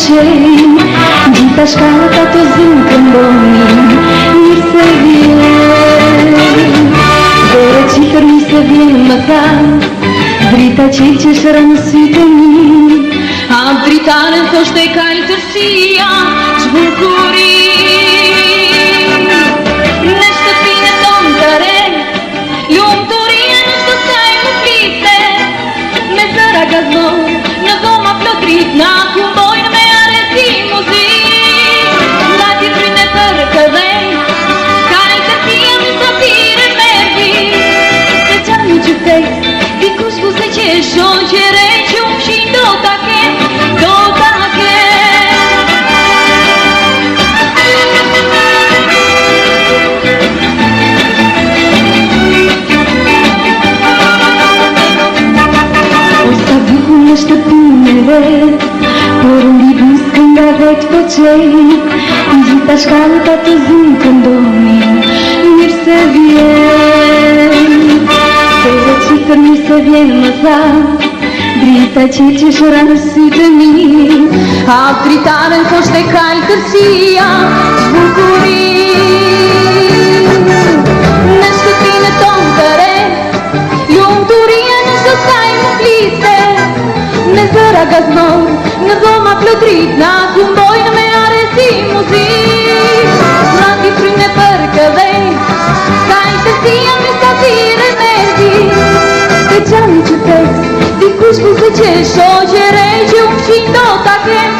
qejnë, gjitha shkallët ato zinë këndonin, mirë se vjen. Dore qifër mi se vjen më tha, drita qilë që shëra në sytë mi, a dritarën thoshte kalë tërsia, që bukuri. Në shtëpinë tonë të re, lumë të rije në shtësaj më fliste, me zëra gaznon, në dhoma plotrit, na kumbojnë me areti muzik. Na ti fryne për këdhej, kalë tërsia në sotire merdi, se qanë një qytet, dikush buse që e shoqere që unë shin do t'a kem, do t'a kem. O sa buku në shtëpinë e vet, por mbi buskën nga vet po qejnë, gjitha shkallët ato zinë këndonin, mirë se vjen. Dore qifër mirë se vjen më tha, drita qilë që shëra në sytë mi, a dritarën thoshte kalë tërsia, që bukuri. Në shtëpinë tonë të re, lumë të rije në shtësaj më fliste, me zëra gaznon, në dhoma plotrit, na kumbojnë me areti muzik. Na ti fryne për këdhej, kalë tërsia me satire merdi, se qanë një qytet, dikush buse që shoqere që unë shin do t'a kem,